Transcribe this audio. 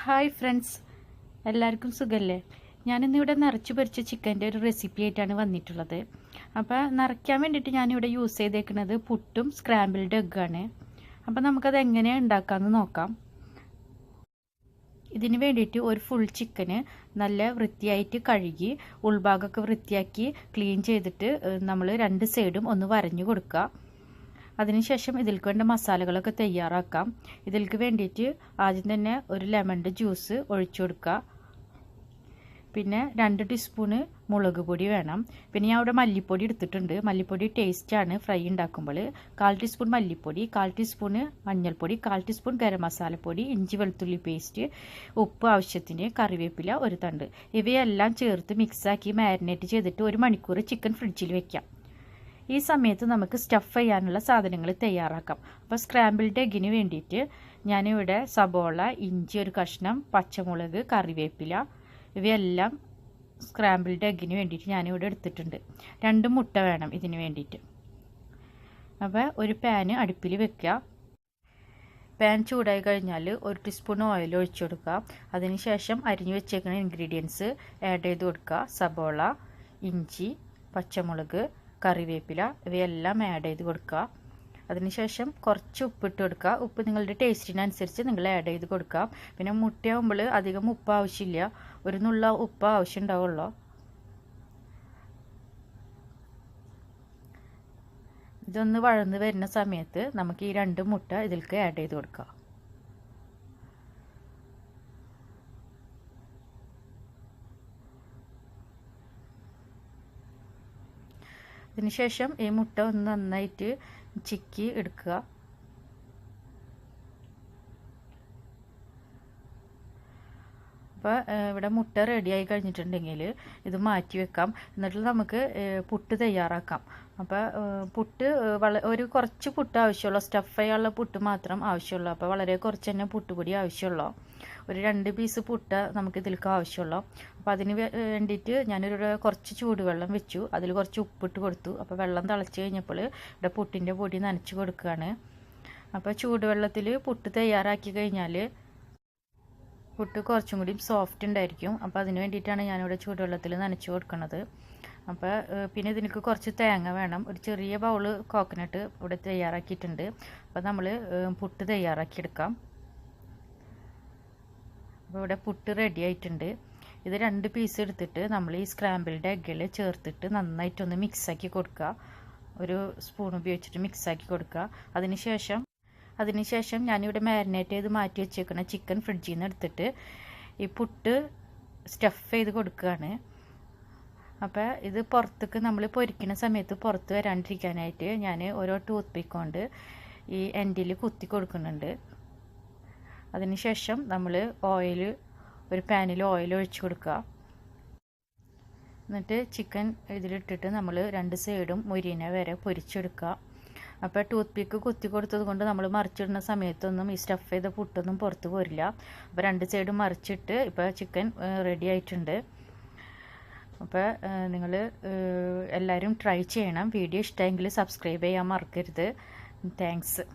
Hi friends, എല്ലാവർക്കും സുഖമല്ലേ? ഞാനിന്നിവിടെ നിറച്ച് പൊരിച്ച ചിക്കൻ്റെ ഒരു റെസിപ്പി ആയിട്ടാണ് വന്നിട്ടുള്ളത്. അപ്പോൾ നിറയ്ക്കാൻ വേണ്ടിയിട്ട് ഞാനിവിടെ യൂസ് ചെയ്തേക്കുന്നത് പുട്ടും സ്ക്രാമ്പിൾഡ് എഗ്ഗാണ്. അപ്പോൾ നമുക്കത് എങ്ങനെയാണ് ഉണ്ടാക്കാമെന്ന് നോക്കാം. ഇതിന് വേണ്ടിയിട്ട് ഒരു ഫുൾ ചിക്കന് നല്ല വൃത്തിയായിട്ട് കഴുകി ഉൾഭാഗമൊക്കെ വൃത്തിയാക്കി ക്ലീൻ ചെയ്തിട്ട് നമ്മൾ രണ്ട് സൈഡും ഒന്ന് വരഞ്ഞു കൊടുക്കുക. അതിനുശേഷം ഇതിലേക്ക് വേണ്ട മസാലകളൊക്കെ തയ്യാറാക്കാം. ഇതിലേക്ക് വേണ്ടിയിട്ട് ആദ്യം തന്നെ ഒരു ലെമണിൻ്റെ ജ്യൂസ് ഒഴിച്ചു കൊടുക്കുക. പിന്നെ 2 ടീസ്പൂണ് മുളക് പൊടി വേണം. പിന്നെ ഞാൻ ഇവിടെ മല്ലിപ്പൊടി എടുത്തിട്ടുണ്ട്. മല്ലിപ്പൊടി ടേസ്റ്റാണ് ഫ്രൈ ഉണ്ടാക്കുമ്പോൾ. 1/4 ടീസ്പൂൺ മല്ലിപ്പൊടി, 1/4 ടീസ്പൂണ് മഞ്ഞൾപ്പൊടി, 1/4 ടീസ്പൂൺ ഗരം മസാലപ്പൊടി, ഇഞ്ചി വെളുത്തുള്ളി പേസ്റ്റ്, ഉപ്പ് ആവശ്യത്തിന്, കറിവേപ്പില ഒരു തണ്ട്. ഇവയെല്ലാം ചേർത്ത് മിക്സാക്കി മാരിനേറ്റ് ചെയ്തിട്ട് 1 മണിക്കൂർ ചിക്കൻ ഫ്രിഡ്ജിൽ വെക്കാം. ഈ സമയത്ത് നമുക്ക് സ്റ്റഫ് ചെയ്യാനുള്ള സാധനങ്ങൾ തയ്യാറാക്കാം. അപ്പോൾ സ്ക്രാമ്പിൾഡ് എഗ്ഗിന് വേണ്ടിയിട്ട് ഞാനിവിടെ സബോള, ഇഞ്ചി ഒരു കഷ്ണം, പച്ചമുളക്, കറിവേപ്പില ഇവയെല്ലാം സ്ക്രാമ്പിൾഡ് എഗ്ഗിന് വേണ്ടിയിട്ട് ഞാനിവിടെ എടുത്തിട്ടുണ്ട്. 2 മുട്ട വേണം ഇതിന് വേണ്ടിയിട്ട്. അപ്പോൾ ഒരു പാന് അടുപ്പിൽ വെക്കുക. പാൻ ചൂടായി കഴിഞ്ഞാൽ 1 ടീസ്പൂൺ ഓയിൽ ഒഴിച്ചു കൊടുക്കുക. അതിനുശേഷം അരിഞ്ഞു വെച്ചേക്കുന്ന ഇൻഗ്രീഡിയൻസ് ആഡ് ചെയ്ത് കൊടുക്കുക. സബോള, ഇഞ്ചി, പച്ചമുളക്, കറിവേപ്പില ഇവയെല്ലാം ആഡ് ചെയ്ത് കൊടുക്കുക. അതിനുശേഷം കുറച്ച് ഉപ്പിട്ട് കൊടുക്കുക. ഉപ്പ് നിങ്ങളുടെ ടേസ്റ്റിനനുസരിച്ച് നിങ്ങൾ ആഡ് ചെയ്ത് കൊടുക്കുക. പിന്നെ മുട്ടയാകുമ്പോൾ അധികം ഉപ്പ് ആവശ്യമില്ല, ഒരു നുള്ള ഉപ്പ് ആവശ്യം ഉണ്ടാവുള്ളൂ. ഇതൊന്ന് വഴന്ന് വരുന്ന സമയത്ത് നമുക്ക് ഈ 2 മുട്ട ഇതിലേക്ക് ആഡ് ചെയ്ത് കൊടുക്കുക. അതിനുശേഷം ഈ മുട്ട ഒന്ന് നന്നായിട്ട് ചിക്കി എടുക്കുക. അപ്പോൾ ഇവിടെ മുട്ട റെഡിയായി കഴിഞ്ഞിട്ടുണ്ടെങ്കിൽ ഇത് മാറ്റി വെക്കാം. എന്നിട്ട് നമുക്ക് പുട്ട് തയ്യാറാക്കാം. അപ്പോൾ പുട്ട് ഒരു കുറച്ച് പുട്ട് ആവശ്യമുള്ളൂ, സ്റ്റഫ് ചെയ്യാനുള്ള പുട്ട് മാത്രം ആവശ്യമുള്ളൂ. അപ്പോൾ വളരെ കുറച്ച് തന്നെ പുട്ടുപൊടി ആവശ്യമുള്ളൂ. ഒരു 2 പീസ് പുട്ട് നമുക്ക് ഇതിലേക്ക് ആവശ്യമുള്ളൂ. അപ്പോൾ അതിന് വേണ്ടിയിട്ട് ഞാനൊരു കുറച്ച് ചൂടുവെള്ളം വെച്ചു, അതിൽ കുറച്ച് ഉപ്പിട്ട് കൊടുത്തു. അപ്പോൾ വെള്ളം തിളച്ച് കഴിഞ്ഞപ്പോൾ ഇവിടെ പുട്ടിൻ്റെ പൊടി നനച്ച് കൊടുക്കുകയാണ്. അപ്പോൾ ചൂടുവെള്ളത്തിൽ പുട്ട് തയ്യാറാക്കി കഴിഞ്ഞാൽ പുട്ട് കുറച്ചും കൂടി സോഫ്റ്റ് ഉണ്ടായിരിക്കും. അപ്പോൾ അതിന് വേണ്ടിയിട്ടാണ് ഞാനിവിടെ ചൂടുവെള്ളത്തിൽ നനച്ച് കൊടുക്കുന്നത്. അപ്പോൾ പിന്നെ ഇതിലേക്ക് കുറച്ച് തേങ്ങ വേണം. ഒരു ചെറിയ ബൗള് കോക്കനട്ട് ഇവിടെ തയ്യാറാക്കിയിട്ടുണ്ട്. അപ്പോൾ നമ്മൾ പുട്ട് തയ്യാറാക്കിയെടുക്കാം. അപ്പോൾ ഇവിടെ പുട്ട് റെഡി ആയിട്ടുണ്ട്. ഇത് 2 പീസ് എടുത്തിട്ട് നമ്മൾ ഈ സ്ക്രാമ്പിൾഡ് എഗ്ഗിൽ ചേർത്തിട്ട് നന്നായിട്ടൊന്ന് മിക്സാക്കി കൊടുക്കുക. ഒരു സ്പൂൺ ഉപയോഗിച്ചിട്ട് മിക്സാക്കി കൊടുക്കുക. അതിനുശേഷം ഞാനിവിടെ മാരിനേറ്റ് ചെയ്ത് മാറ്റി വെച്ചേക്കുന്ന ചിക്കൻ ഫ്രിഡ്ജിൽ നിന്ന് എടുത്തിട്ട് ഈ പുട്ട് സ്റ്റഫ് ചെയ്ത് കൊടുക്കുകയാണ്. അപ്പോൾ ഇത് പുറത്തേക്ക് നമ്മൾ പൊരിക്കുന്ന സമയത്ത് പുറത്ത് വരാണ്ടിരിക്കാനായിട്ട് ഞാൻ ഓരോ ടൂത്ത് പിക്ക് കൊണ്ട് ഈ എൻഡിൽ കുത്തി കൊടുക്കുന്നുണ്ട്. അതിനുശേഷം നമ്മൾ ഒരു പാനിൽ ഓയിൽ ഒഴിച്ച് കൊടുക്കുക. എന്നിട്ട് ചിക്കൻ ഇതിലിട്ടിട്ട് നമ്മൾ 2 സൈഡും മുരിന വരെ പൊരിച്ചെടുക്കുക. അപ്പോൾ ടൂത്ത് പിക്ക് കുത്തി കൊടുത്തത് കൊണ്ട് നമ്മൾ മറിച്ചിടുന്ന സമയത്തൊന്നും ഈ സ്റ്റഫ് ചെയ്ത പുട്ടൊന്നും പുറത്ത് പോരില്ല. അപ്പോൾ 2 സൈഡും മറിച്ചിട്ട് ഇപ്പോൾ ചിക്കൻ റെഡി ആയിട്ടുണ്ട്. അപ്പോൾ നിങ്ങൾ എല്ലാവരും ട്രൈ ചെയ്യണം. വീഡിയോ ഇഷ്ടമെങ്കിൽ സബ്സ്ക്രൈബ് ചെയ്യാൻ മറക്കരുത്. താങ്ക്സ്.